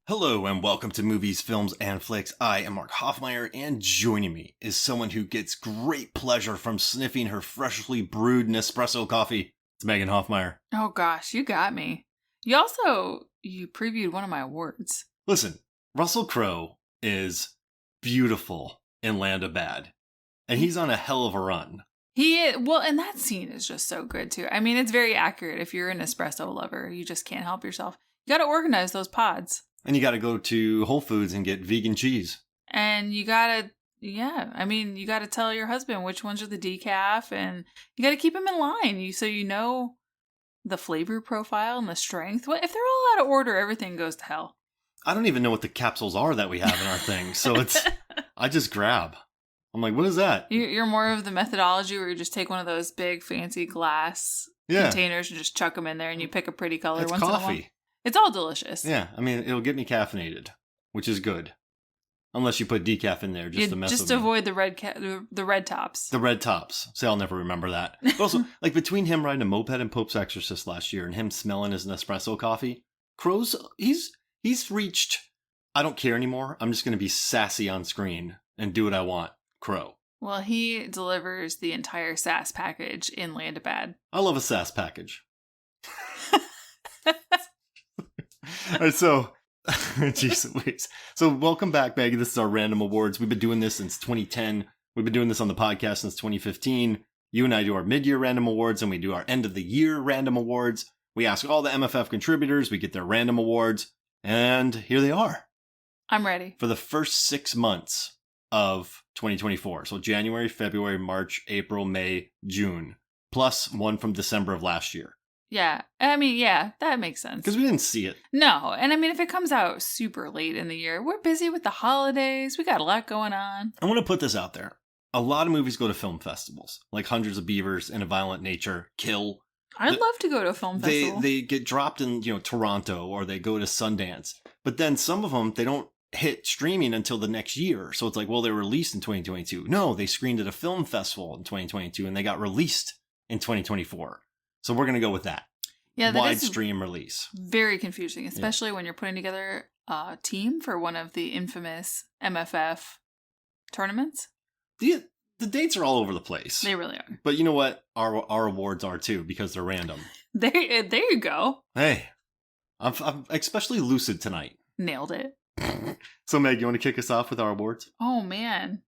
Hello and welcome to Movies, Films, and Flicks. I am Mark Hoffmeyer, and joining me is someone who gets great pleasure from sniffing her freshly brewed Nespresso coffee. It's Megan Hoffmeyer. Oh gosh, you got me. You previewed one of my awards. Listen, Russell Crowe is beautiful in Land of Bad, and he's on a hell of a run. He is, well, and that scene is just so good too. I mean, it's very accurate. If you're an espresso lover, you just can't help yourself. You got to organize those pods. And you got to go to Whole Foods and get vegan cheese. And you got to, you got to tell your husband which ones are the decaf, and you got to keep them in line so you know the flavor profile and the strength. What if they're all out of order? Everything goes to hell. I don't even know what the capsules are that we have in our thing, so I just grab. I'm like, what is that? You're more of the methodology where you just take one of those big fancy glass containers and just chuck them in there, and you pick a pretty color it's once in a while. coffee. It's all delicious. Yeah, I mean, it'll get me caffeinated, which is good. Unless you put decaf in there just to mess with me. Just avoid the red tops. The red tops. See, I'll never remember that. But also, like between him riding a moped and Pope's Exorcist last year and him smelling his Nespresso coffee, Crowe's, he's reached, I don't care anymore. I'm just going to be sassy on screen and do what I want. Crowe. Well, he delivers the entire sass package in Land of Bad. I love a sass package. All right, so, jeez Louise. So welcome back, Maggie. This is our random awards. We've been doing this since 2010. We've been doing this on the podcast since 2015. You and I do our mid-year random awards, and we do our end-of-the-year random awards. We ask all the MFF contributors. We get their random awards, and here they are. I'm ready. For the first 6 months of 2024. So January, February, March, April, May, June, plus one from December of last year. Yeah. I mean, yeah, that makes sense. Because we didn't see it. No. And I mean, if it comes out super late in the year, we're busy with the holidays. We got a lot going on. I want to put this out there. A lot of movies go to film festivals, like Hundreds of Beavers and A Violent Nature, Kill. I'd love to go to a film festival. They get dropped in, Toronto, or they go to Sundance. But then some of them, they don't hit streaming until the next year. So it's like, well, they were released in 2022. No, they screened at a film festival in 2022 and they got released in 2024. So we're going to go with that. Yeah, that wide stream release. Very confusing, especially when you're putting together a team for one of the infamous MFF tournaments. The dates are all over the place. They really are. But you know what? Our awards are too, because they're random. There you go. Hey, I'm especially lucid tonight. Nailed it. So Meg, you want to kick us off with our awards? Oh man,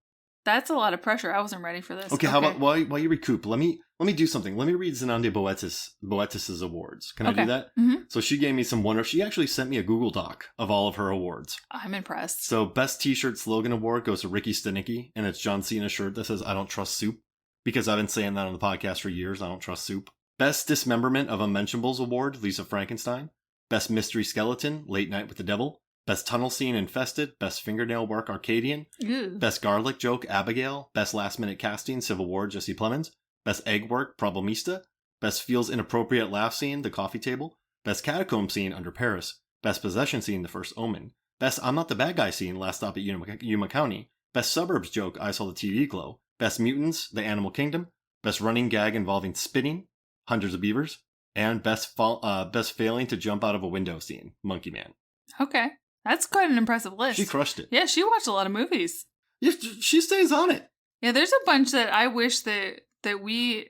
that's a lot of pressure. I wasn't ready for this. Okay, how about while you recoup? Let me do something. Let me read Zenande Boetis' awards. Can I do that? Mm-hmm. So she gave me some wonder. She actually sent me a Google Doc of all of her awards. I'm impressed. So best T-shirt slogan award goes to Ricky Stenicki, and it's John Cena's shirt that says "I don't trust soup," because I've been saying that on the podcast for years. I don't trust soup. Best dismemberment of unmentionables award, Lisa Frankenstein. Best mystery skeleton, Late Night with the Devil. Best tunnel scene, Infested. Best fingernail work, Arcadian. Ew. Best garlic joke, Abigail. Best last minute casting, Civil War, Jesse Plemons. Best egg work, Problemista. Best feels inappropriate laugh scene, The Coffee Table. Best catacomb scene, Under Paris. Best possession scene, The First Omen. Best I'm Not the Bad Guy scene, Last Stop at Yuma County. Best suburbs joke, I Saw the TV Glow. Best mutants, The Animal Kingdom. Best running gag involving spitting, Hundreds of Beavers. And best failing to jump out of a window scene, Monkey Man. Okay. That's quite an impressive list. She crushed it. Yeah, she watched a lot of movies. Yeah, she stays on it. Yeah, there's a bunch that I wish that we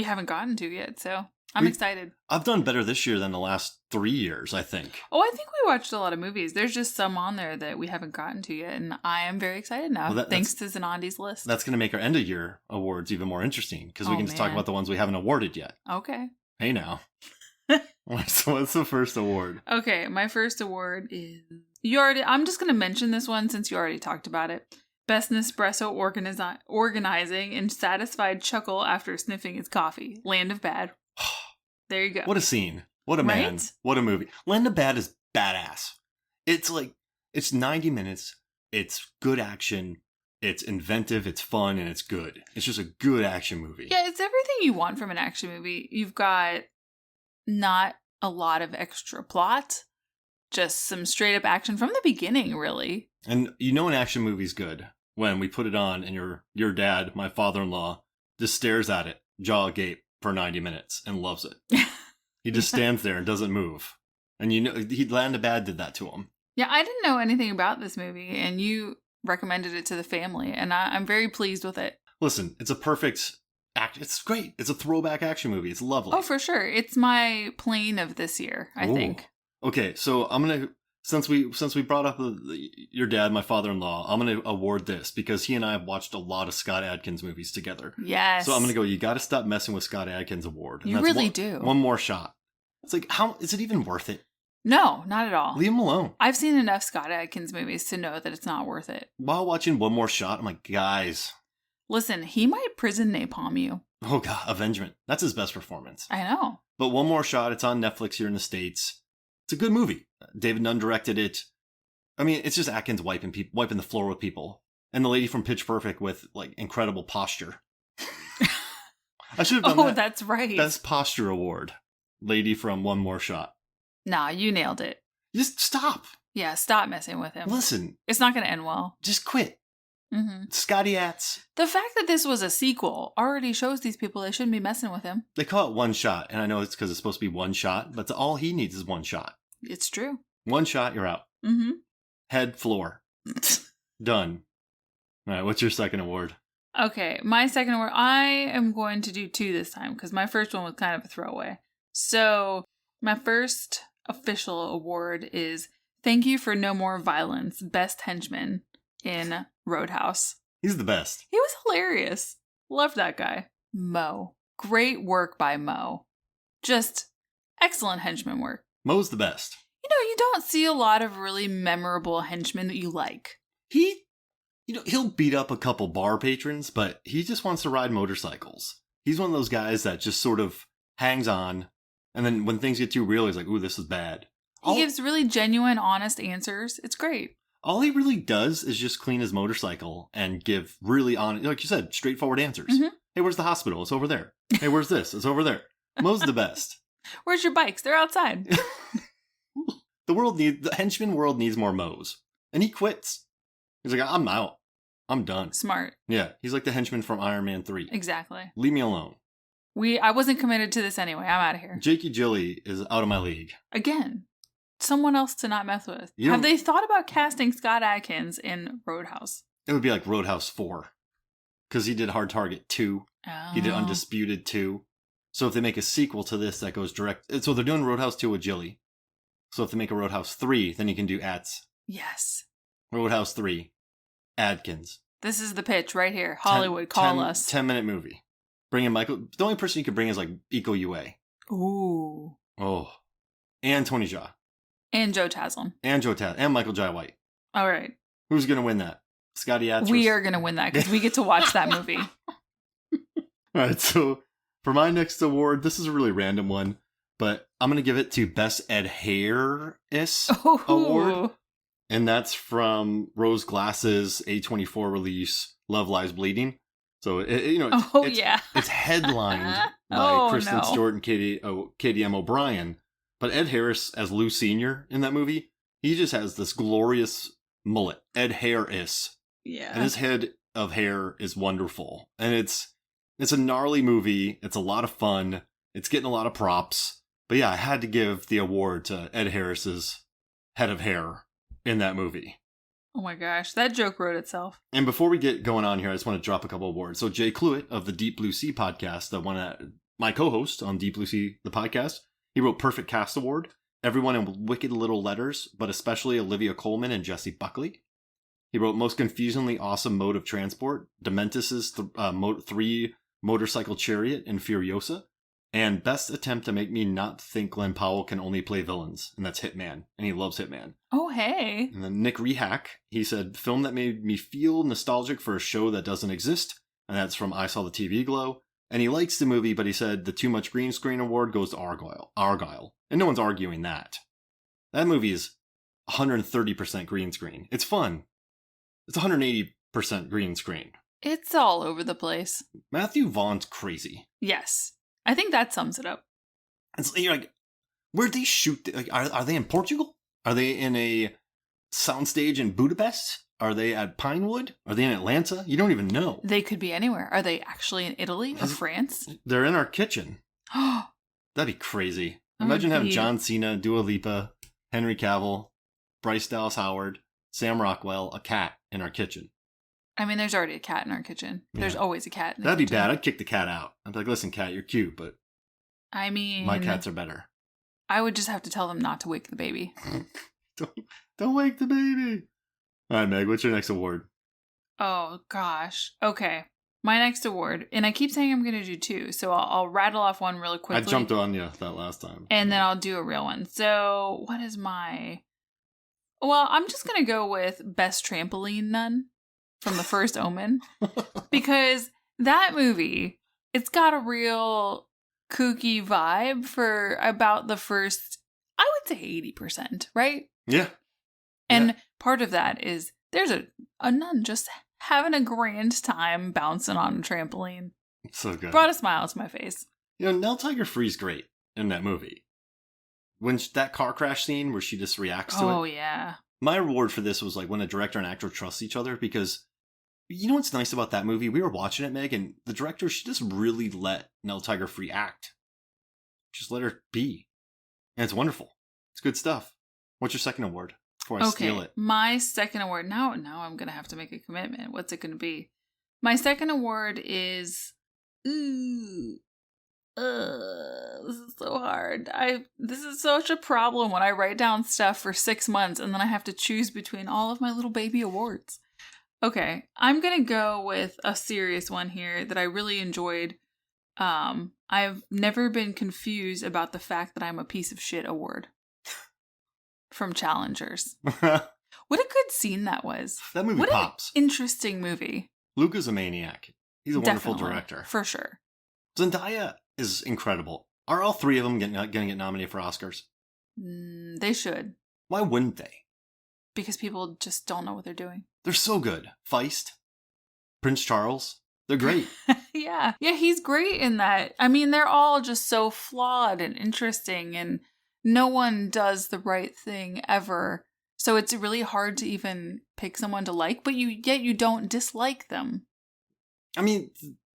haven't gotten to yet, so I'm excited. I've done better this year than the last 3 years, I think. Oh, I think we watched a lot of movies. There's just some on there that we haven't gotten to yet, and I am very excited now, thanks to Zenande's list. That's going to make our end-of-year awards even more interesting, because we can just talk about the ones we haven't awarded yet. Okay. Hey, now. So what's the first award? Okay, my first award is... I'm just going to mention this one since you already talked about it. Best Nespresso organizing and satisfied chuckle after sniffing his coffee. Land of Bad. There you go. What a scene. What a man. What a movie. Land of Bad is badass. It's 90 minutes. It's good action. It's inventive. It's fun. And it's good. It's just a good action movie. Yeah, it's everything you want from an action movie. You've got not a lot of extra plot. Just some straight up action from the beginning, really. And an action movie's good when we put it on and your dad, my father-in-law, just stares at it, jaw agape, for 90 minutes and loves it. He just stands there and doesn't move. And Land of Bad did that to him. Yeah, I didn't know anything about this movie, and you recommended it to the family, and I'm very pleased with it. Listen, it's a perfect act. It's great. It's a throwback action movie. It's lovely. Oh, for sure. It's my plane of this year, I think. Okay, so I'm gonna since we brought up your dad, my father-in-law, I'm gonna award this because he and I have watched a lot of Scott Adkins movies together. Yes. So I'm gonna go. You got to stop messing with Scott Adkins award. You really do. One more shot. It's like, how is it even worth it? No, not at all. Leave him alone. I've seen enough Scott Adkins movies to know that it's not worth it. While watching One More Shot, I'm like, guys. Listen, he might prison napalm you. Oh God, Avengement. That's his best performance. I know. But One More Shot, it's on Netflix here in the States. It's a good movie. David Nunn directed it. I mean, it's just Atkins wiping the floor with people. And the lady from Pitch Perfect with, like, incredible posture. I should have done that. Oh, that's right. Best Posture Award. Lady from One More Shot. Nah, you nailed it. Just stop. Yeah, stop messing with him. Listen. It's not going to end well. Just quit. Mm-hmm. Scotty Atz. The fact that this was a sequel already shows these people they shouldn't be messing with him. They call it One Shot, and I know it's because it's supposed to be one shot, but all he needs is one shot. It's true. One shot, you're out. Mm-hmm. Head, floor. Done. All right, what's your second award? Okay, my second award, I am going to do 2 this time because my first one was kind of a throwaway. So, my first official award is Thank You for No More Violence, Best Henchman in Roadhouse. He's the best. He was hilarious. Loved that guy. Mo. Great work by Mo. Just excellent henchman work. Mo's the best. You know, you don't see a lot of really memorable henchmen that you like. He'll beat up a couple bar patrons, but he just wants to ride motorcycles. He's one of those guys that just sort of hangs on, and then when things get too real, he's like, ooh, this is bad. He gives really genuine, honest answers. It's great. All he really does is just clean his motorcycle and give really honest, like you said, straightforward answers. Mm-hmm. Hey, where's the hospital? It's over there. Hey, where's this? It's over there. Mo's the best. Where's your bikes? They're outside. The henchman world needs more Mo's. And he quits. He's like, I'm out. I'm done. Smart. Yeah, he's like the henchman from Iron Man 3. Exactly. Leave me alone. I wasn't committed to this anyway. I'm out of here. Jakey Jilly is out of my league. Again, someone else to not mess with. Have they thought about casting Scott Adkins in Roadhouse? It would be like Roadhouse 4. Because he did Hard Target 2. Oh. He did Undisputed 2. So if they make a sequel to this that goes direct... So they're doing Roadhouse 2 with Jilly. So if they make a Roadhouse 3, then you can do Atz. Yes. Roadhouse 3. Adkins. This is the pitch right here. Hollywood, call us. 10-minute movie. Bring in Michael... The only person you could bring is like Iko Ue. Ooh. Oh. And Tony Jaa. And Joe Taslim. And Joe Taslim. And Michael Jai White. All right. Who's going to win that? Scotty Atz? We are going to win that because we get to watch that movie. All right, so for my next award, this is a really random one, but I'm going to give it to Best Ed Harris Award. And that's from Rose Glass's A24 release, Love Lies Bleeding. So, it's headlined by Kristen Stewart and Katie M. O'Brien. But Ed Harris as Lou Sr. in that movie, he just has this glorious mullet. Ed Harris. Yeah. And his head of hair is wonderful. And it's a gnarly movie. It's a lot of fun. It's getting a lot of props. But yeah, I had to give the award to Ed Harris's head of hair in that movie. Oh my gosh, that joke wrote itself. And before we get going on here, I just want to drop a couple awards. So Jay Cluett of the Deep Blue Sea podcast, my co-host on Deep Blue Sea, the podcast, he wrote Perfect Cast Award. Everyone in Wicked Little Letters, but especially Olivia Colman and Jessie Buckley. He wrote Most Confusingly Awesome Mode of Transport, Dementis' 3 Motorcycle Chariot, and Furiosa. And Best Attempt to Make Me Not Think Glenn Powell Can Only Play Villains, and that's Hitman, and he loves Hitman. Oh, hey. And then Nick Rehack, he said, Film that made me feel nostalgic for a show that doesn't exist, and that's from I Saw the TV Glow. And he likes the movie, but he said the Too Much Green Screen Award goes to Argyle. And no one's arguing that. That movie is 130% green screen. It's fun. It's 180% green screen. It's all over the place. Matthew Vaughn's crazy. Yes. I think that sums it up. You're like, where'd they shoot? Like, are they in Portugal? Are they in a soundstage in Budapest? Are they at Pinewood? Are they in Atlanta? You don't even know. They could be anywhere. Are they actually in Italy or France? They're in our kitchen. That'd be crazy. Imagine having John Cena, Dua Lipa, Henry Cavill, Bryce Dallas Howard, Sam Rockwell, a cat in our kitchen. I mean, there's already a cat in our kitchen. There's always a cat in the That'd be kitchen. bad. I'd kick the cat out. I'd be like, listen, cat, you're cute, but I mean, my cats are better. I would just have to tell them not to wake the baby. Don't wake the baby. All right, Meg, what's your next award? Oh, gosh. Okay. My next award, and I keep saying I'm going to do two, so I'll rattle off one really quickly. I jumped on you that last time. And then I'll do a real one. So, what is my... Well, I'm just going to go with Best Trampoline Nun from the first Omen. Because that movie, it's got a real kooky vibe for about the first, I would say 80%, right? Yeah. And part of that is there's a nun just having a grand time bouncing on a trampoline. So good. Brought a smile to my face. You know, Nell Tiger Free's great in that movie. When that car crash scene where she just reacts to it. Oh, yeah. My reward for this was like when a director and actor trust each other, because you know what's nice about that movie? We were watching it, Meg, and the director, she just really let Nell Tiger Free act. Just let her be. And it's wonderful. It's good stuff. What's your second award? Before I steal it. My second award. Now I'm going to have to make a commitment. What's it going to be? My second award is... Ooh. This is so hard. This is such a problem when I write down stuff for 6 months and then I have to choose between all of my little baby awards. Okay, I'm going to go with a serious one here that I really enjoyed. I've never been confused about the fact that I'm a piece of shit award. From Challengers. What a good scene that was. That movie pops. An interesting movie. Luca's a maniac. He's a wonderful Definitely, director. For sure. Zendaya is incredible. Are all three of them going to get nominated for Oscars? They should. Why wouldn't they? Because people just don't know what they're doing. They're so good. Feist, Prince Charles, they're great. Yeah, he's great in that. I mean, they're all just so flawed and interesting, and no one does the right thing ever. So it's really hard to even pick someone to like, but yet you don't dislike them. I mean,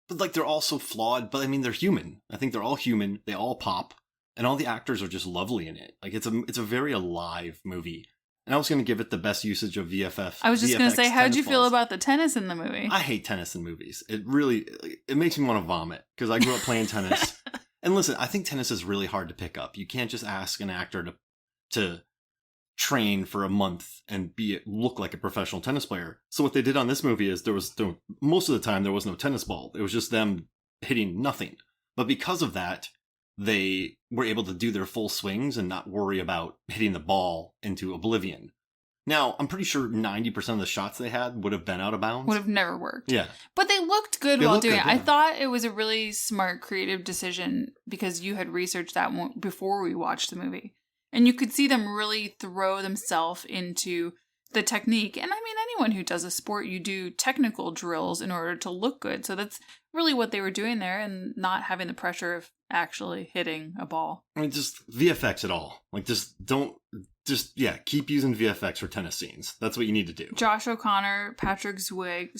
but like they're all so flawed, but I mean, they're human. I think they're all human. They all pop, and all the actors are just lovely in it. Like it's a very alive movie. And I was going to give it the best usage of VFF. I was just going to say, how'd you feel balls. about the tennis in the movie? I hate tennis in movies. It makes me want to vomit because I grew up playing tennis. And listen, I think tennis is really hard to pick up. You can't just ask an actor to train for a month and look like a professional tennis player. So what they did on this movie is most of the time there was no tennis ball. It was just them hitting nothing. But because of that, they were able to do their full swings and not worry about hitting the ball into oblivion. Now, I'm pretty sure 90% of the shots they had would have been out of bounds. Would have never worked. Yeah. But they looked good while doing it. Yeah. I thought it was a really smart, creative decision because you had researched that one before we watched the movie. And you could see them really throw themselves into the technique. And I mean, anyone who does a sport, you do technical drills in order to look good. So that's really what they were doing there and not having the pressure of actually hitting a ball. I mean, just VFX it all. Like, keep using VFX for tennis scenes. That's what you need to do. Josh O'Connor, Patrick Zweig,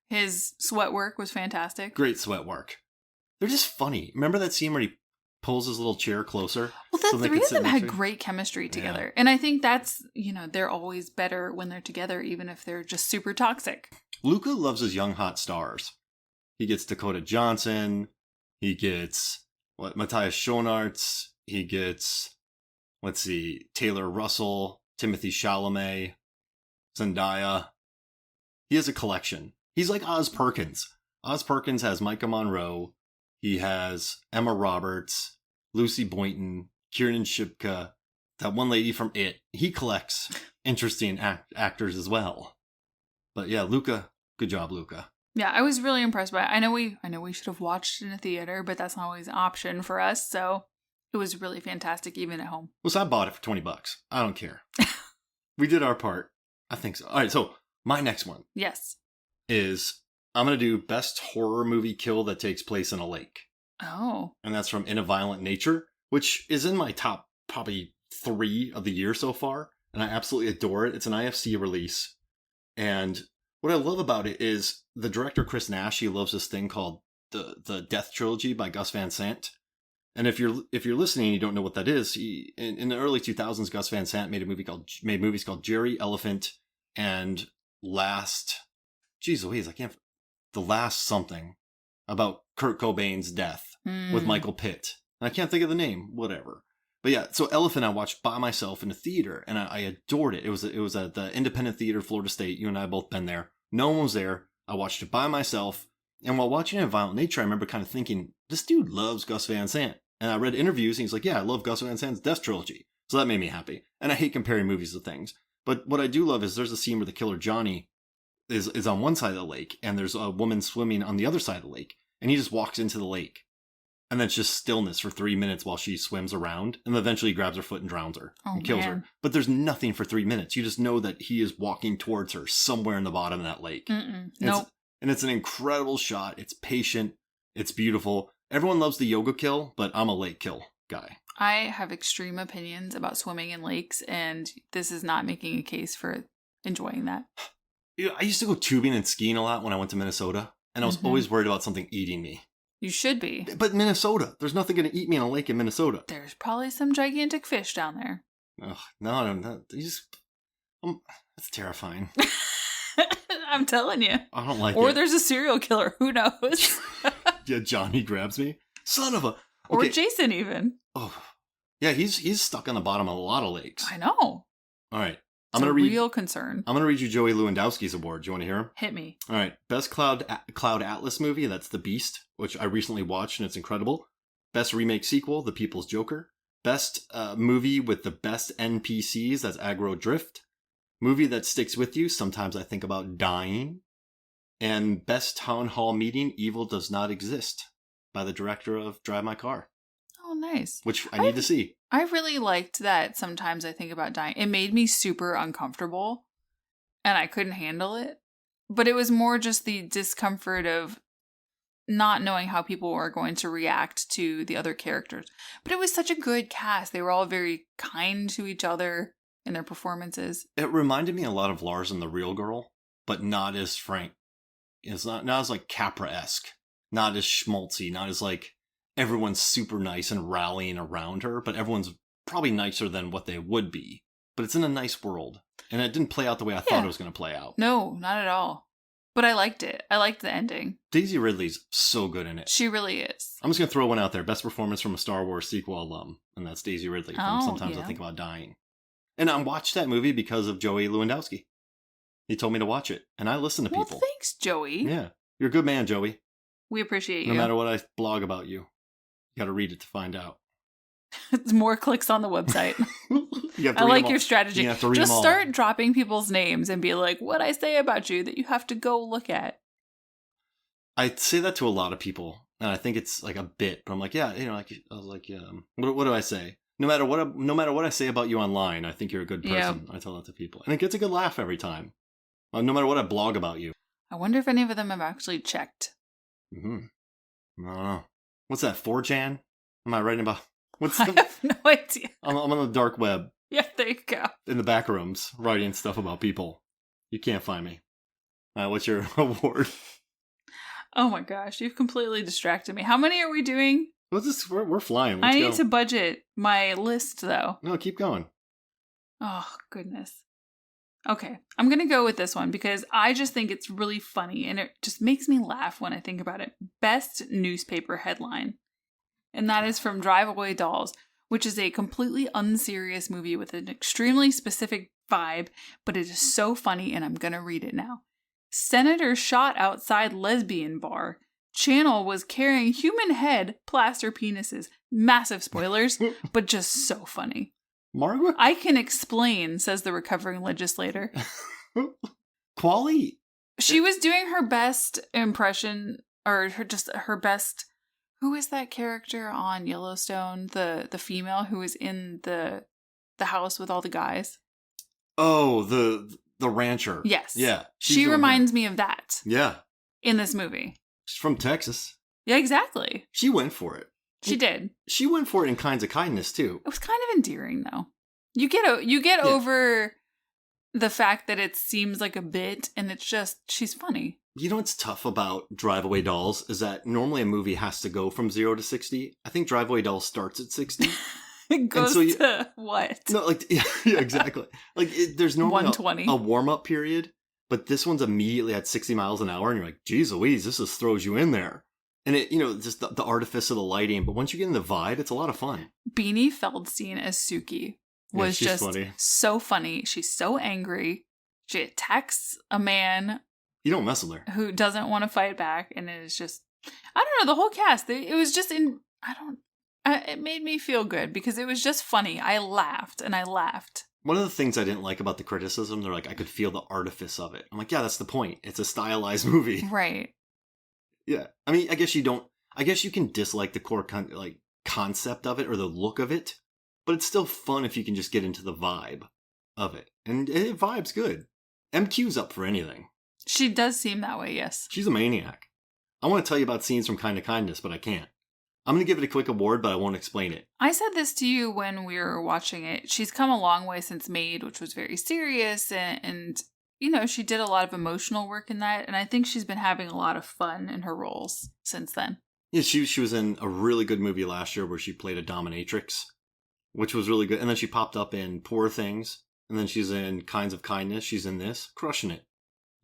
his sweat work was fantastic. Great sweat work. They're just funny. Remember that scene where he pulls his little chair closer? Well, the three of them had great chemistry together. Yeah. And I think that's, they're always better when they're together, even if they're just super toxic. Luca loves his young hot stars. He gets Dakota Johnson. He gets, Matthias Schoenaerts. He gets, Taylor Russell, Timothy Chalamet, Zendaya. He has a collection. He's like Oz Perkins. Oz Perkins has Micah Monroe. He has Emma Roberts, Lucy Boynton, Kiernan Shipka, that one lady from It. He collects interesting actors as well. But yeah, Luca, good job, Luca. Yeah, I was really impressed by it. I know we should have watched it in a theater, but that's not always an option for us. So it was really fantastic, even at home. Well, so I bought it for $20. I don't care. We did our part. I think so. All right, so my next one. Yes. Is I'm going to do best horror movie kill that takes place in a lake. Oh. And that's from In a Violent Nature, which is in my top probably 3 of the year so far. And I absolutely adore it. It's an IFC release. And what I love about it is the director, Chris Nash, he loves this thing called the Death Trilogy by Gus Van Sant. And if you're listening and you don't know what that is, in the early 2000s, Gus Van Sant made movies called Jerry, Elephant, and The Last Something, about Kurt Cobain's death with Michael Pitt. And I can't think of the name, whatever. But yeah, so Elephant I watched by myself in a theater, and I adored it. It was at the Independent Theater, Florida State. You and I have both been there. No one was there. I watched it by myself. And while watching it in Violent Nature, I remember kind of thinking, this dude loves Gus Van Sant. And I read interviews, and he's like, yeah, I love Gus Van Sant's Death Trilogy. So that made me happy. And I hate comparing movies to things. But what I do love is there's a scene where the killer Johnny is on one side of the lake, and there's a woman swimming on the other side of the lake. And he just walks into the lake. And then it's just stillness for 3 minutes while she swims around. And eventually he grabs her foot and drowns her and kills her. But there's nothing for 3 minutes. You just know that he is walking towards her somewhere in the bottom of that lake. Nope. And it's an incredible shot. It's patient. It's beautiful. Everyone loves the yoga kill, but I'm a lake kill guy. I have extreme opinions about swimming in lakes, and this is not making a case for enjoying that. I used to go tubing and skiing a lot when I went to Minnesota, and I was always worried about something eating me. You should be. But Minnesota, there's nothing going to eat me in a lake in Minnesota. There's probably some gigantic fish down there. Ugh, no, that's terrifying. I'm telling you. I don't like it. Or there's a serial killer. Who knows? Yeah, Johnny grabs me. Son of a... Or Jason even. Oh, yeah, he's stuck on the bottom of a lot of lakes. I know. All right. It's a real concern. I'm going to read you Joey Lewandowski's award. Do you want to hear him? Hit me. All right. Best Cloud Atlas movie, that's The Beast, which I recently watched and it's incredible. Best remake sequel, The People's Joker. Best movie with the best NPCs, that's Aggro Drift. Movie that sticks with you, Sometimes I Think About Dying. And best town hall meeting, Evil Does Not Exist, by the director of Drive My Car. Oh, nice. Which I need to see. I really liked that Sometimes I Think About Dying. It made me super uncomfortable, and I couldn't handle it. But it was more just the discomfort of not knowing how people were going to react to the other characters. But it was such a good cast. They were all very kind to each other in their performances. It reminded me a lot of Lars and the Real Girl, but not as frank. It's not as like Capra-esque. Not as schmaltzy. Not as like everyone's super nice and rallying around her, but everyone's probably nicer than what they would be. But it's in a nice world. And it didn't play out the way I thought it was going to play out. No, not at all. But I liked it. I liked the ending. Daisy Ridley's so good in it. She really is. I'm just going to throw one out there. Best performance from a Star Wars sequel alum. And that's Daisy Ridley from Sometimes I Think About Dying. And I watched that movie because of Joey Lewandowski. He told me to watch it. And I listen to people. Well, thanks, Joey. Yeah. You're a good man, Joey. We appreciate you. No matter what I blog about you. You got to read it to find out. It's more clicks on the website. I like your strategy. You have to read Just them all. start dropping people's names and be like, what I say about you that you have to go look at. I say that to a lot of people, and I think it's like a bit. But I'm like, yeah, what do I say? No matter what I say about you online, I think you're a good person. I tell that to people, and it gets a good laugh every time. No matter what I blog about you. I wonder if any of them have actually checked. I don't know. What's that? 4chan? Am I writing about? I have no idea. I'm on the dark web. Yeah, there you go. In the back rooms, writing stuff about people. You can't find me. All right, what's your award? Oh my gosh, you've completely distracted me. How many are we doing? We're flying. I need to budget my list, though. No, keep going. Oh, goodness. Okay, I'm going to go with this one because I just think it's really funny and it just makes me laugh when I think about it. Best newspaper headline. And that is from Drive Away Dolls, which is a completely unserious movie with an extremely specific vibe, but it is so funny and I'm going to read it now. Senator shot outside lesbian bar. Channel was carrying human head, plaster penises. Massive spoilers, but just so funny. Margaret? I can explain, says the recovering legislator. Quali? She was doing her best impression, or her best... Who is that character on Yellowstone? The female who is in the house with all the guys? Oh, the rancher. Yes. Yeah. She reminds me of that. Yeah. In this movie. She's from Texas. Yeah, exactly. She went for it. She did. She went for it in Kinds of Kindness, too. It was kind of endearing, though. You get over the fact that it seems like a bit, and it's just, she's funny. You know what's tough about Drive Away Dolls is that normally a movie has to go from 0 to 60. I think Drive Away Dolls starts at 60. It goes to what? No, like, yeah, exactly. Like, there's normally 120. a warm-up period, but this one's immediately at 60 miles an hour, and you're like, geez Louise, this just throws you in there. And it, just the artifice of the lighting, but once you get in the vibe, it's a lot of fun. Beanie Feldstein as Suki was just funny. So funny. She's so angry. She attacks a man. You don't mess with her. Who doesn't want to fight back, and it is just, I don't know, the whole cast, it was just it made me feel good because it was just funny. I laughed and I laughed. One of the things I didn't like about the criticism, they're like, I could feel the artifice of it. I'm like, yeah, that's the point. It's a stylized movie. Right. Yeah. I mean, I guess you can dislike the core concept of it or the look of it, but it's still fun if you can just get into the vibe of it. And it vibe's good. MQ's up for anything. She does seem that way, yes. She's a maniac. I want to tell you about scenes from Kind of Kindness, but I can't. I'm going to give it a quick award, but I won't explain it. I said this to you when we were watching it. She's come a long way since Maid, which was very serious, and she did a lot of emotional work in that, and I think she's been having a lot of fun in her roles since then. Yeah, she was in a really good movie last year where she played a dominatrix, which was really good. And then she popped up in Poor Things, and then she's in Kinds of Kindness. She's in this, crushing it.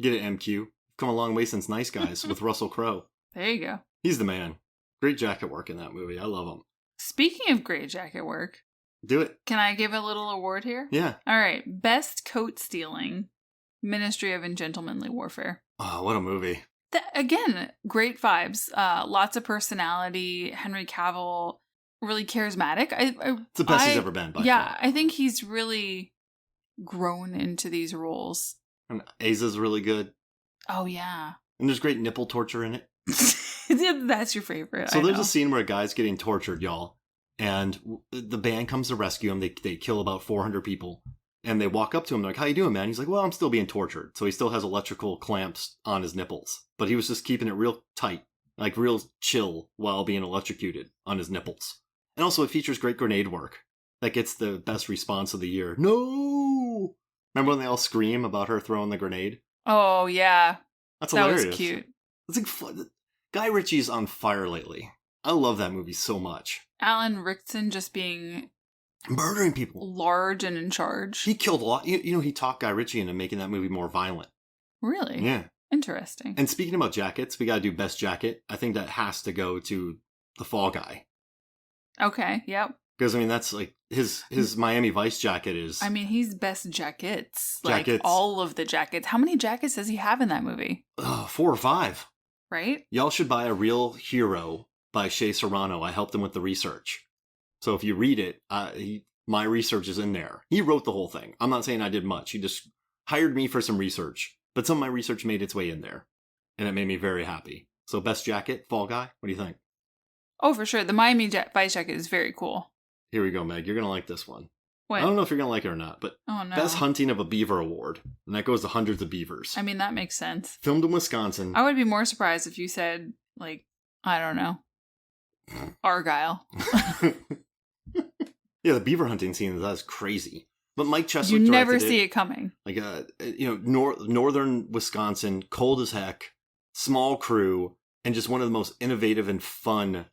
Get it, MQ. Come a long way since Nice Guys with Russell Crowe. There you go. He's the man. Great jacket work in that movie. I love him. Speaking of great jacket work. Do it. Can I give a little award here? Yeah. All right. Best coat stealing. Ministry of Ungentlemanly Warfare. Oh, what a movie. Again, great vibes. Lots of personality. Henry Cavill, really charismatic. It's the best he's ever been, by far. I think he's really grown into these roles. And Aza's really good. Oh, yeah. And there's great nipple torture in it. That's your favorite. So there's a scene where a guy's getting tortured, y'all. And the band comes to rescue him. They kill about 400 people. And they walk up to him. They're like, how you doing, man? He's like, well, I'm still being tortured. So he still has electrical clamps on his nipples. But he was just keeping it real tight. Like real chill while being electrocuted on his nipples. And also it features great grenade work. That gets the best response of the year. No! Remember when they all scream about her throwing the grenade? Oh, yeah. That's hilarious. That was cute. It's like fun. Guy Ritchie's on fire lately. I love that movie so much. Alan Rickson just being murdering people, large and in charge. He killed a lot. He talked Guy Ritchie into making that movie more violent. Really? Yeah. Interesting. And speaking about jackets, we got to do best jacket. I think that has to go to the Fall Guy. Okay. Yep. Because that's like his Miami Vice jacket is. He's best jackets. Jackets. Like all of the jackets. How many jackets does he have in that movie? 4 or 5. Right? Y'all should buy A Real Hero by Shea Serrano. I helped him with the research. So if you read it, my research is in there. He wrote the whole thing. I'm not saying I did much. He just hired me for some research. But some of my research made its way in there. And it made me very happy. So best jacket, Fall Guy. What do you think? Oh, for sure. The Miami Vice jacket is very cool. Here we go, Meg. You're going to like this one. What? I don't know if you're going to like it or not, but oh, no. Best Hunting of a Beaver Award. And that goes to hundreds of beavers. That makes sense. Filmed in Wisconsin. I would be more surprised if you said, I don't know, Argyle. Yeah, the beaver hunting scene, that's crazy. But Mike Cheswick you never see it coming. Northern Wisconsin, cold as heck, small crew, and just one of the most innovative and fun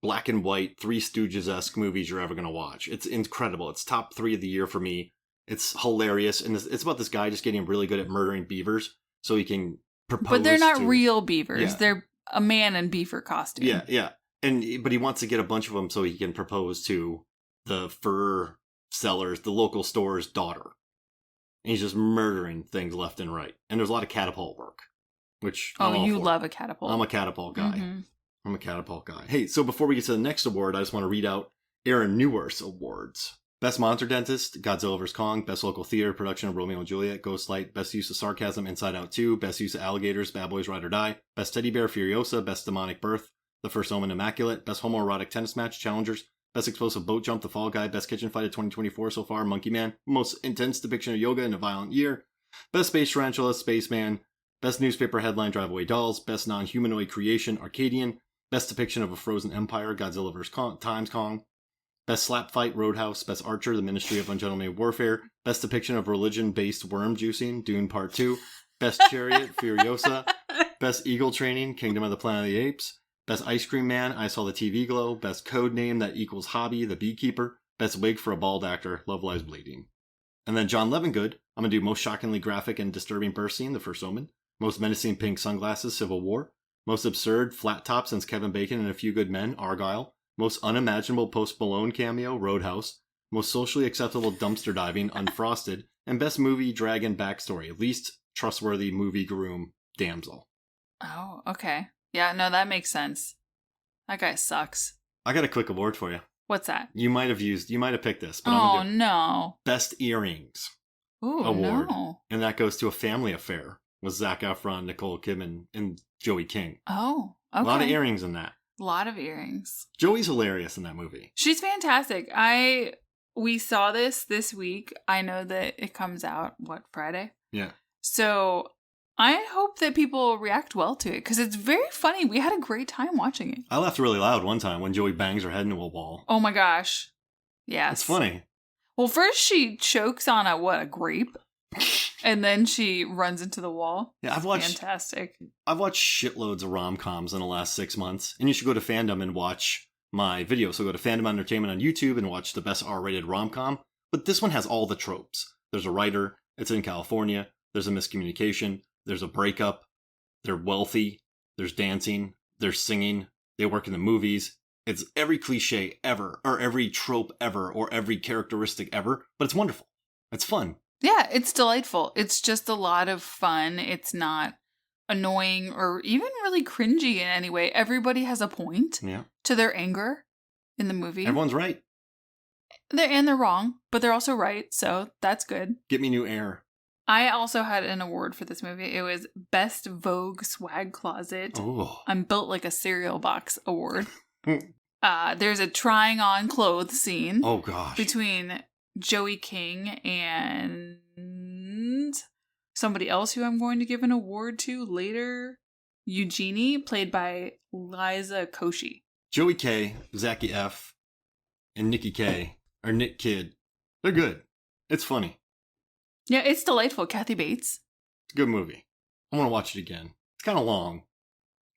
black and white, Three Stooges-esque movies you're ever going to watch. It's incredible. It's top 3 of the year for me. It's hilarious. And it's about this guy just getting really good at murdering beavers so he can propose. But they're not real beavers. Yeah. They're a man in beaver costume. Yeah, yeah. But he wants to get a bunch of them so he can propose to the fur seller's, the local store's daughter. And he's just murdering things left and right. And there's a lot of catapult work, which you love a catapult. I'm a catapult guy. Mm-hmm. I'm a catapult guy. Hey, so before we get to the next award, I just want to read out Aaron Newworth's awards. Best Monster Dentist, Godzilla vs. Kong. Best Local Theater, production of Romeo and Juliet, Ghostlight. Best Use of Sarcasm, Inside Out 2. Best Use of Alligators, Bad Boys Ride or Die. Best Teddy Bear, Furiosa. Best Demonic Birth, The First Omen, Immaculate. Best Homoerotic Tennis Match, Challengers. Best Explosive Boat Jump, The Fall Guy. Best Kitchen Fight of 2024 so far, Monkey Man. Most intense depiction of yoga in a violent year. Best Space Tarantula, Spaceman. Best Newspaper Headline, Drive Away Dolls. Best Non-Humanoid Creation, Arcadian. Best Depiction of a Frozen Empire, Godzilla vs. Kong. Best Slap Fight, Roadhouse. Best Archer, The Ministry of Ungentlemanly Warfare. Best Depiction of Religion-Based Worm Juicing, Dune Part 2. Best Chariot, Furiosa. Best Eagle Training, Kingdom of the Planet of the Apes. Best Ice Cream Man, I Saw the TV Glow. Best Code Name that equals Hobby, The Beekeeper. Best Wig for a Bald Actor, Love Lies Bleeding. And then John Levengood, I'm going to do Most Shockingly Graphic and Disturbing Birth Scene, The First Omen. Most Menacing Pink Sunglasses, Civil War. Most Absurd Flat Top Since Kevin Bacon and a Few Good Men, Argyle. Most Unimaginable Post Malone Cameo, Roadhouse. Most Socially Acceptable Dumpster Diving, Unfrosted. And Best Movie Dragon Backstory, Least Trustworthy Movie Groom, Damsel. Oh, okay. Yeah, no, that makes sense. That guy sucks. I got a quick award for you. What's that? You might have picked this, but Oh, I'm going to do no. Best Earrings Ooh, award. no. And that goes to A Family Affair with Zac Efron, Nicole Kidman, and Joey King. Oh, okay. A lot of earrings in that. A lot of earrings. Joey's hilarious in that movie. She's fantastic. We saw this week. I know that it comes out, Friday? Yeah. So I hope that people react well to it because it's very funny. We had a great time watching it. I laughed really loud one time when Joey bangs her head into a wall. Oh my gosh. Yes. It's funny. Well, first she chokes on a grape, and then she runs into the wall. Yeah, Fantastic. I've watched shitloads of rom-coms in the last 6 months, and you should go to Fandom and watch my video. So go to Fandom Entertainment on YouTube and watch the best R-rated rom-com. But this one has all the tropes. There's a writer. It's in California. There's a miscommunication. There's a breakup. They're wealthy. There's dancing. There's singing. They work in the movies. It's every cliche ever, or every trope ever, or every characteristic ever, but it's wonderful. It's fun. Yeah, it's delightful. It's just a lot of fun. It's not annoying or even really cringy in any way. Everybody has a point to their anger in the movie. Everyone's right. They're wrong, but they're also right, so that's good. Get me new air. I also had an award for this movie. It was Best Vogue Swag Closet. Oh. I'm Built Like a Cereal Box award. There's a trying on clothes scene. Oh, gosh. Between Joey King and somebody else who I'm going to give an award to later. Eugenie, played by Liza Koshy. Joey K, Zachy F, and Nikki K, or Nick Kidd. They're good. It's funny. Yeah, it's delightful. Kathy Bates. It's a good movie. I want to watch it again. It's kind of long,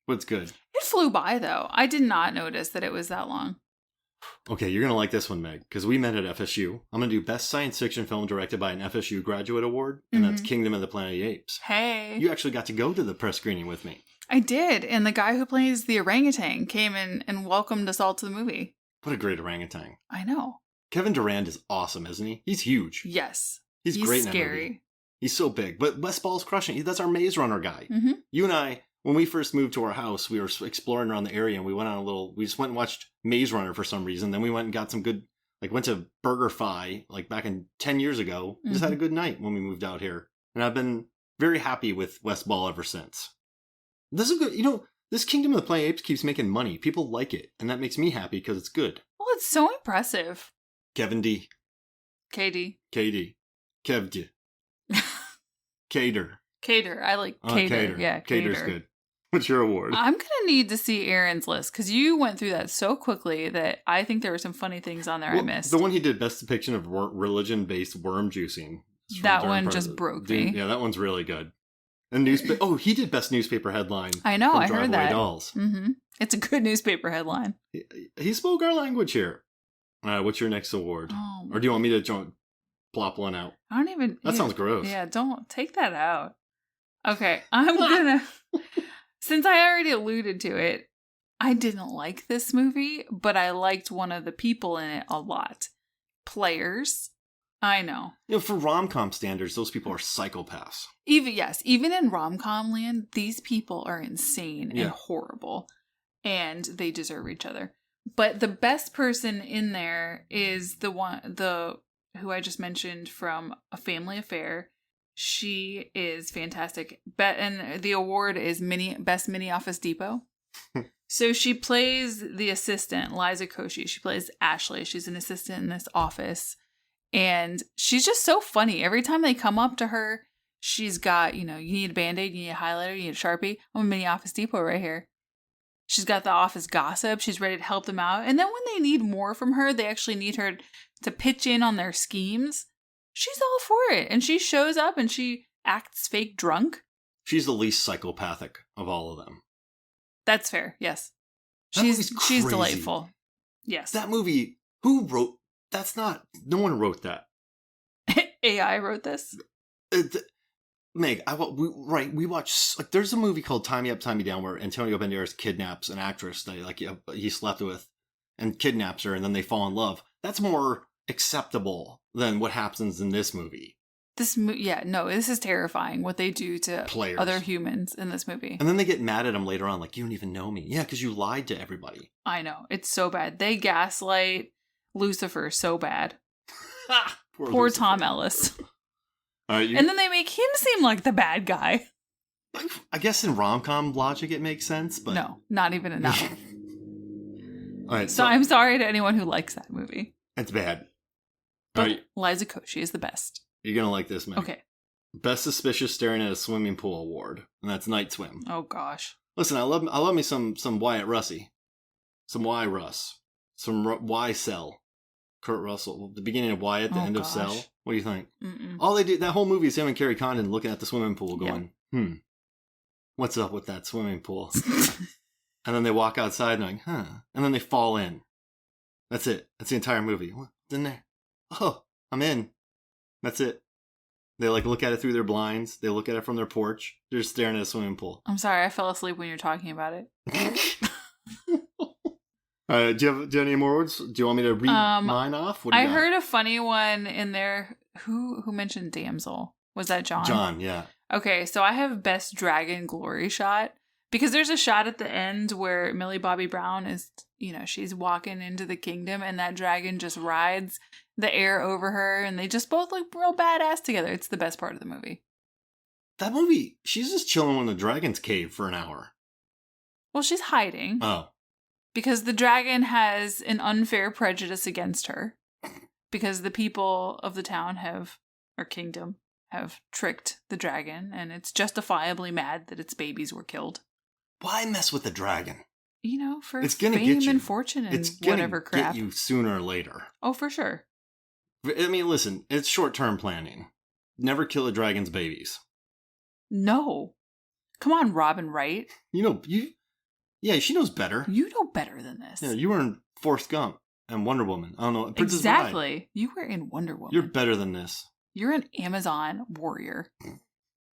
but it's good. It flew by, though. I did not notice that it was that long. Okay, you're going to like this one, Meg, because we met at FSU. I'm going to do Best Science Fiction Film Directed by an FSU Graduate Award, and that's Kingdom of the Planet of the Apes. Hey. You actually got to go to the press screening with me. I did, and the guy who plays the orangutan came in and welcomed us all to the movie. What a great orangutan. I know. Kevin Durand is awesome, isn't he? He's huge. Yes. He's great in that scary. movie. He's so big. But Wes Ball's crushing. That's our Maze Runner guy. Mm-hmm. You and I, when we first moved to our house, we were exploring around the area, and we just went and watched Maze Runner for some reason. Then we went and got some good, went to BurgerFi, back in 10 years ago. Just had a good night when we moved out here. And I've been very happy with Wes Ball ever since. This is good. This Kingdom of the Planet of the Apes keeps making money. People like it, and that makes me happy because it's good. Well, it's so impressive. Kevin D. KD. Kev D. Cater. I like Cater. Cater. Yeah, Cater's good. What's your award? I'm going to need to see Aaron's list because you went through that so quickly that I think there were some funny things on there I missed. The one he did, Best Depiction of Religion-Based Worm Juicing. That one just broke me. Yeah, that one's really good. And he did Best Newspaper Headline. I know, I heard that. Dolls. Mm-hmm. It's a good newspaper headline. He spoke our language here. What's your next award? Oh, or do you want me to plop one out? I don't even... That sounds gross. Yeah, don't take that out. Okay, I'm gonna... Since I already alluded to it, I didn't like this movie, but I liked one of the people in it a lot. Players. I know. For rom-com standards, those people are psychopaths. Even in rom-com land, these people are insane and horrible, and they deserve each other. But the best person in there is who I just mentioned from A Family Affair. She is fantastic. And the award is Best Mini Office Depot. So she plays the assistant, Liza Koshy. She plays Ashley. She's an assistant in this office. And she's just so funny. Every time they come up to her, she's got, you need a Band-Aid, you need a highlighter, you need a Sharpie. I'm a Mini Office Depot right here. She's got the office gossip. She's ready to help them out. And then when they need more from her, they actually need her to pitch in on their schemes. She's all for it. And she shows up and she acts fake drunk. She's the least psychopathic of all of them. That's fair. Yes. That movie's She's crazy. delightful. Yes. That movie, who wrote? That's not. No one wrote that. AI wrote this. Meg, we watch, like, there's a movie called Tie Me Up, Tie Me Down where Antonio Banderas kidnaps an actress that he slept with and kidnaps her and then they fall in love. That's more acceptable than what happens in this movie. This is terrifying what they do to Players. other humans in this movie. And then they get mad at him later on, like, you don't even know me. Yeah, because you lied to everybody. I know. It's so bad. They gaslight Lucifer so bad. Poor Tom Ellis. And then they make him seem like the bad guy. I guess in rom-com logic it makes sense, but... No, not even enough. All right, so I'm sorry to anyone who likes that movie. It's bad. But Liza Koshy is the best. You're going to like this, man. Okay. Best Suspicious Staring at a Swimming Pool Award, and that's Night Swim. Oh, gosh. Listen, I love me some Wyatt Russey. Some Y Russ. Some Y Cell. Kurt Russell. The beginning of Wyatt, the end of Cell. What do you think? Mm-mm. All they do, that whole movie is him and Carrie Condon looking at the swimming pool going, what's up with that swimming pool? And then they walk outside and like, and then they fall in. That's it. That's the entire movie. What's in there? Oh, I'm in. That's it. They like look at it through their blinds. They look at it from their porch. They're just staring at a swimming pool. I'm sorry, I fell asleep when you were talking about it. Do you have any more words? Do you want me to read mine off? What do you got? heard a funny one in there. Who mentioned damsel? Was that John? John, yeah. Okay, so I have best dragon glory shot. Because there's a shot at the end where Millie Bobby Brown is, she's walking into the kingdom and that dragon just rides the air over her and they just both look real badass together. It's the best part of the movie. That movie, she's just chilling in the dragon's cave for an hour. Well, she's hiding. Oh. Because the dragon has an unfair prejudice against her. Because the people of the town kingdom have tricked the dragon and it's justifiably mad that its babies were killed. Why mess with the dragon? For it's gonna fame get you. and fortune and it's gonna whatever crap. Get you sooner or later. Oh, for sure. I mean, listen, it's short-term planning. Never kill a dragon's babies. No. Come on, Robin Wright. Yeah, she knows better. You know better than this. Yeah, you were in Forrest Gump and Wonder Woman. I don't know. Princess Exactly. Bride. You were in Wonder Woman. You're better than this. You're an Amazon warrior.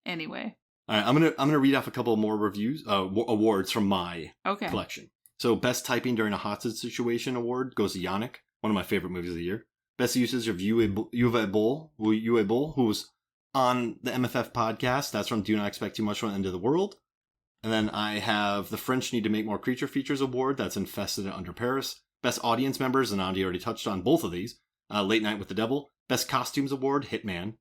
Anyway. All right, I'm gonna read off a couple more reviews, awards from my collection. So, best typing during a hostage situation award goes to Yannick, one of my favorite movies of the year. Best usage of Uwe Boll, who was on the MFF podcast. That's from Do Not Expect Too Much from the End of the World. And then I have the French Need to Make More Creature Features award. That's Infested and Under Paris. Best audience members, and Andy already touched on both of these. Late Night with the Devil. Best costumes award, Hitman.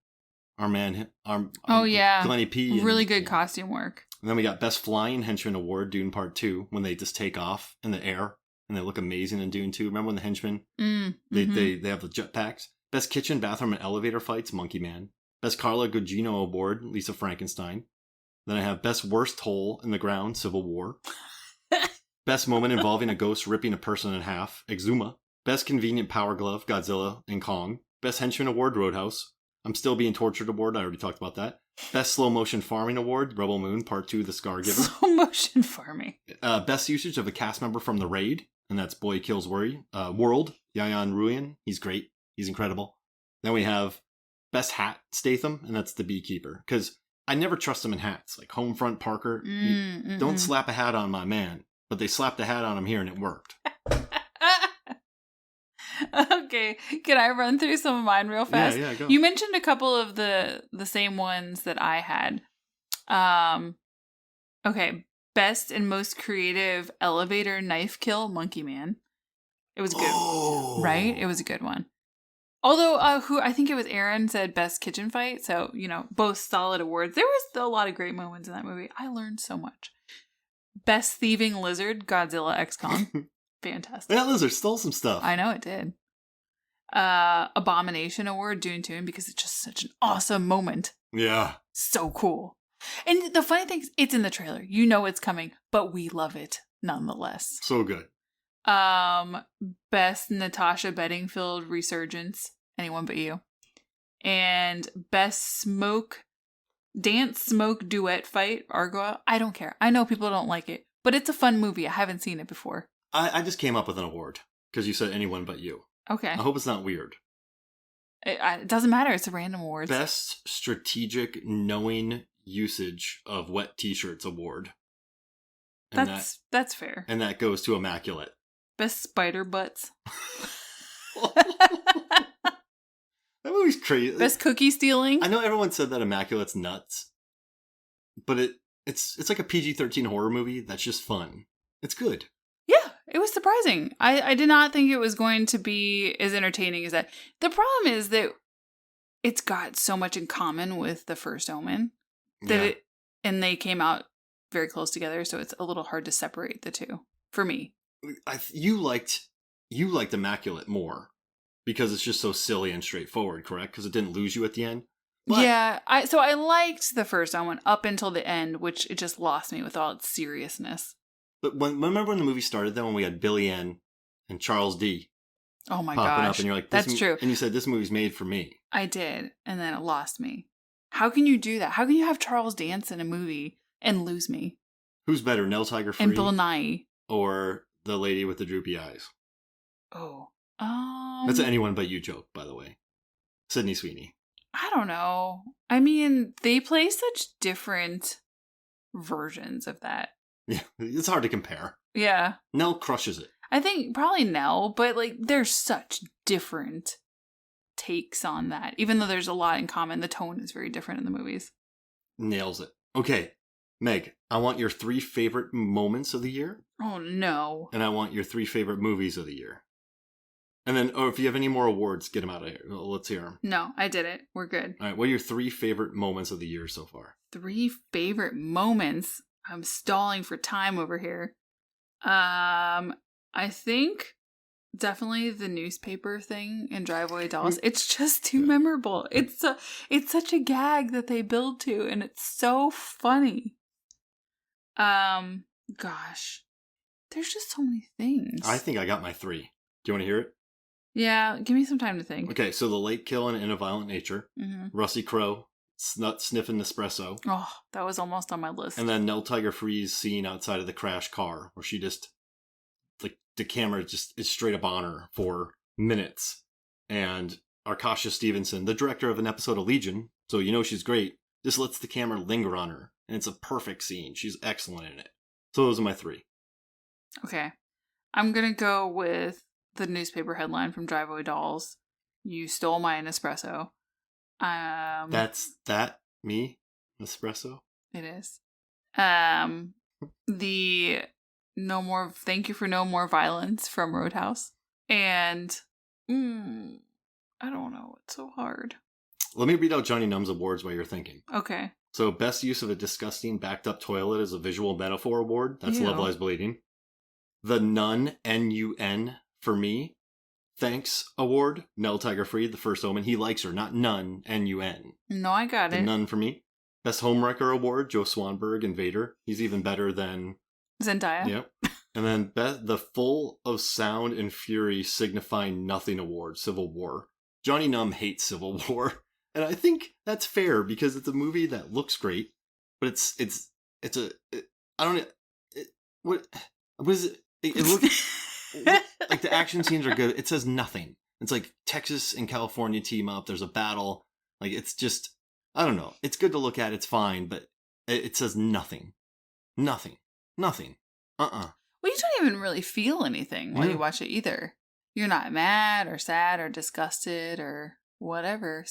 Glenny P. Really good costume work. And then we got Best Flying Henchman Award, Dune Part 2, when they just take off in the air and they look amazing in Dune 2. Remember when the henchmen, they have the jetpacks? Best Kitchen, Bathroom, and Elevator Fights, Monkey Man. Best Carla Gugino Award, Lisa Frankenstein. Then I have Best Worst Hole in the Ground, Civil War. Best Moment Involving a Ghost Ripping a Person in Half, Exuma. Best Convenient Power Glove, Godzilla and Kong. Best Henchman Award, Roadhouse. I'm Still Being Tortured Award, I already talked about that. Best Slow Motion Farming Award, Rebel Moon, Part 2, The Scar Giver. Slow Motion Farming. Best usage of a cast member from The Raid, and that's Boy Kills World, Yayan Ruyan. He's great. He's incredible. Then we have Best Hat, Statham, and that's The Beekeeper. Because I never trust him in hats. Like Homefront Parker. Don't slap a hat on my man. But they slapped a hat on him here and it worked. Okay, can I run through some of mine real fast? Yeah, go. You mentioned a couple of the same ones that I had. Okay, best and most creative elevator knife kill, Monkey Man. It was good, right? It was a good one. Although, I think it was Aaron said best kitchen fight, so both solid awards. There was a lot of great moments in that movie. I learned so much. Best thieving lizard, Godzilla X Kong. Fantastic. That lizard stole some stuff. I know it did. Abomination Award, Dune 2, because it's just such an awesome moment. Yeah. So cool. And the funny thing is, it's in the trailer. You know it's coming, but we love it nonetheless. So good. Best Natasha Bedingfield Resurgence, Anyone But You. And best smoke Dance, smoke, duet, fight, Argo. I don't care. I know people don't like it, but it's a fun movie. I haven't seen it before. I just came up with an award because you said anyone but you. Okay. I hope it's not weird. It doesn't matter. It's a random award. Best strategic knowing usage of wet t-shirts award. And that's fair. And that goes to Immaculate. Best spider butts. That movie's crazy. Best cookie stealing. I know everyone said that Immaculate's nuts, but it's like a PG-13 horror movie that's just fun. It's good. Yeah, it was surprising. I did not think it was going to be as entertaining as that. The problem is that it's got so much in common with the first Omen and they came out very close together, so it's a little hard to separate the two for me. You liked Immaculate more because it's just so silly and straightforward, correct? Because it didn't lose you at the end. But yeah, I liked the first Omen up until the end, which it just lost me with all its seriousness. But remember when the movie started, then when we had Billy Ann and Charles D. Oh my popping gosh, up, and you're like, that's true. And you said this movie's made for me. I did, and then it lost me. How can you do that? How can you have Charles dance in a movie and lose me? Who's better, Nell Tiger Free and Bill Nye, or the lady with the droopy eyes? Oh, that's an anyone but you joke, by the way. Sydney Sweeney. I don't know. I mean, they play such different versions of that. Yeah, it's hard to compare. Yeah. Nell crushes it. I think probably Nell, but like there's such different takes on that. Even though there's a lot in common, the tone is very different in the movies. Nails it. Okay, Meg, I want your 3 favorite moments of the year. Oh no. And I want your 3 favorite movies of the year. And then, if you have any more awards, get them out of here. Let's hear them. No, I did it. We're good. All right, what are your 3 favorite moments of the year so far? 3 favorite moments? I'm stalling for time over here. I think definitely the newspaper thing in Driveway Dolls. It's just too memorable. It's such a gag that they build to, and it's so funny. Gosh, there's just so many things. I think I got my 3. Do you want to hear it? Yeah, give me some time to think. Okay, so the late kill in a Violent Nature, Rusty Crowe, sniffing Nespresso. Oh, that was almost on my list. And then Nell Tiger Free's scene outside of the crash car, where she just, like, the camera just is straight up on her for minutes. And Arkasha Stevenson, the director of an episode of Legion, so you know she's great, just lets the camera linger on her. And it's a perfect scene. She's excellent in it. So those are my 3. Okay. I'm going to go with the newspaper headline from Driveway Dolls. You stole my Nespresso. That's me? Nespresso? It is. The thank you for no more violence from Roadhouse. And I don't know. It's so hard. Let me read out Johnny Num's awards while you're thinking. Okay. So, best use of a disgusting backed up toilet as a visual metaphor award. That's Love Lies Bleeding. The Nun, N-U-N, for me. Thanks award. Nell Tiger Free, the first Omen. He likes her, not Nun, N-U-N. No, I got it. The Nun for me. Best Homewrecker award, Joe Swanberg and Vader. He's even better than Zendaya. Yep. And then the Full of Sound and Fury signifying nothing award, Civil War. Johnny Numb hates Civil War. And I think that's fair because it's a movie that looks great, but what is it? It looks like the action scenes are good. It says nothing. It's like Texas and California team up. There's a battle. Like, it's just, I don't know. It's good to look at. It's fine, but it says nothing. Nothing. Well, you don't even really feel anything while you watch it either. You're not mad or sad or disgusted or whatever.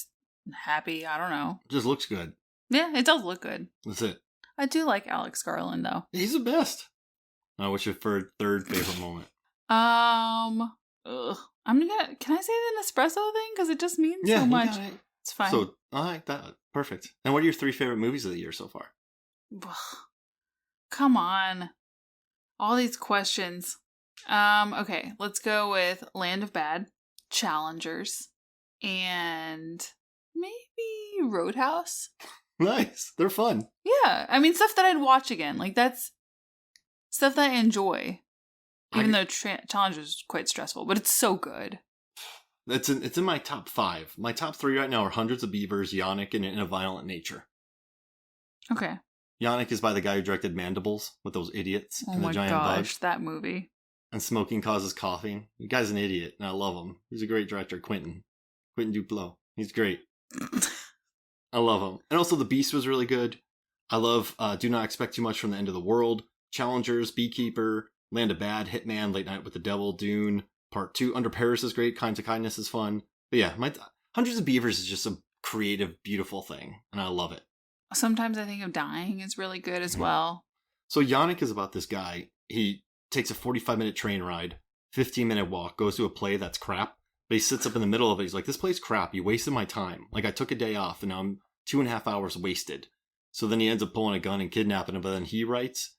Happy, I don't know. It just looks good. Yeah, it does look good. That's it. I do like Alex Garland, though. He's the best. What's your third favorite moment? I'm gonna. Can I say the Nespresso thing? Because it just means so much. It's fine. So, I like that. Perfect. And what are your 3 favorite movies of the year so far? Come on. All these questions. Okay, let's go with Land of Bad, Challengers, and maybe Roadhouse. Nice. They're fun. Yeah. I mean, stuff that I'd watch again. Like, that's stuff that I enjoy. Even though Challengers is quite stressful, but it's so good. It's in my top 5. My top 3 right now are Hundreds of Beavers, Yannick, and In a Violent Nature. Okay. Yannick is by the guy who directed Mandibles with those idiots Oh and the my giant gosh, bugs. that movie. And Smoking Causes Coughing. The guy's an idiot, and I love him. He's a great director, Quentin Duplo. He's great. I love him. And also The Beast was really good. I love Do Not Expect Too Much from the End of the World, Challengers, Beekeeper, Land of Bad, Hitman, Late Night with the Devil, Dune, Part 2. Under Paris is great. Kinds of Kindness is fun. But yeah, Hundreds of Beavers is just a creative, beautiful thing, and I love it. Sometimes I Think of Dying is really good as well. So Yannick is about this guy. He takes a 45-minute train ride, 15-minute walk, goes to a play that's crap, but he sits up in the middle of it. He's like, this play's crap. You wasted my time. Like, I took a day off, and now I'm 2.5 hours wasted. So then he ends up pulling a gun and kidnapping him, but then he writes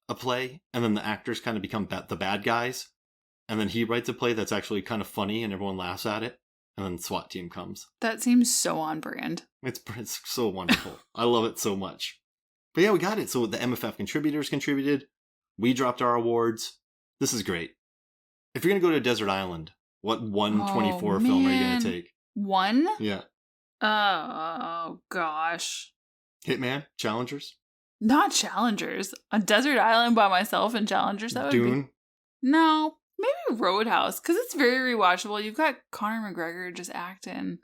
a play, and then the actors kind of become the bad guys, and then he writes a play that's actually kind of funny, and everyone laughs at it, and then the SWAT team comes. That seems so on brand. It's so wonderful. I love it so much. But yeah, we got it. So the MFF contributors contributed. We dropped our awards. This is great. If you're going to go to a desert island, what 124 film are you going to take? One? Yeah. Oh, gosh. Hitman? Challengers? Not Challengers. A desert island by myself and Challengers? That would Dune? be... No. Maybe Roadhouse, because it's very rewatchable. You've got Conor McGregor just acting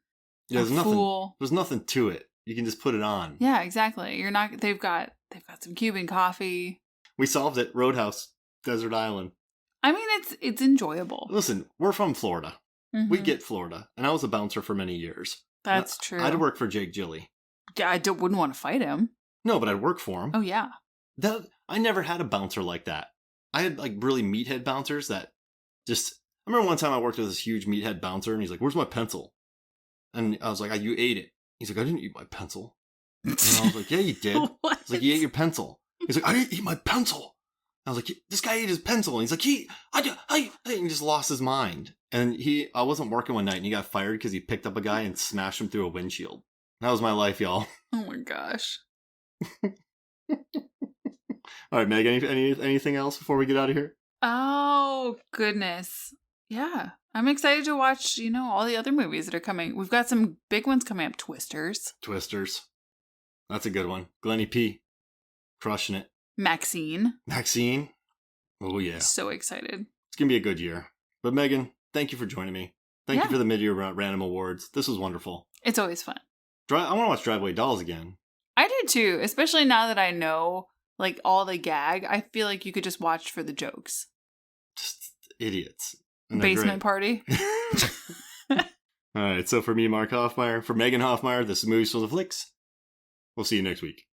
Yeah, a fool. There's nothing to it. You can just put it on. Yeah, exactly. You're not... They've got some Cuban coffee. We solved it. Roadhouse. Desert island. I mean, it's enjoyable. Listen, we're from Florida. Mhm. We get Florida. And I was a bouncer for many years. That's true. I'd work for Jake Gilly. Yeah, I wouldn't want to fight him. No, but I'd work for him. Oh, yeah. I never had a bouncer like that. I had like really meathead bouncers that just... I remember one time I worked with this huge meathead bouncer and he's like, where's my pencil? And I was like, you ate it. He's like, I didn't eat my pencil. And I was like, yeah, you did. I was like, you ate your pencil. He's like, I didn't eat my pencil. I was like, this guy ate his pencil. And he's like, and he just lost his mind. And I wasn't working one night and he got fired because he picked up a guy and smashed him through a windshield. That was my life, y'all. Oh my gosh. All right, Meg, anything else before we get out of here? Oh, goodness. Yeah. I'm excited to watch, all the other movies that are coming. We've got some big ones coming up. Twisters. That's a good one. Glennie P. Crushing it. Maxine. Oh, yeah. So excited. It's going to be a good year. But Megan, thank you for joining me. Thank you for the mid-year random awards. This was wonderful. It's always fun. I want to watch Driveway Dolls again. I do too, especially now that I know like all the gag. I feel like you could just watch for the jokes. Just idiots. Basement party. All right, so for me, Mark Hoffmeyer, for Megan Hoffmeyer, this is Movies Full of Flicks. We'll see you next week.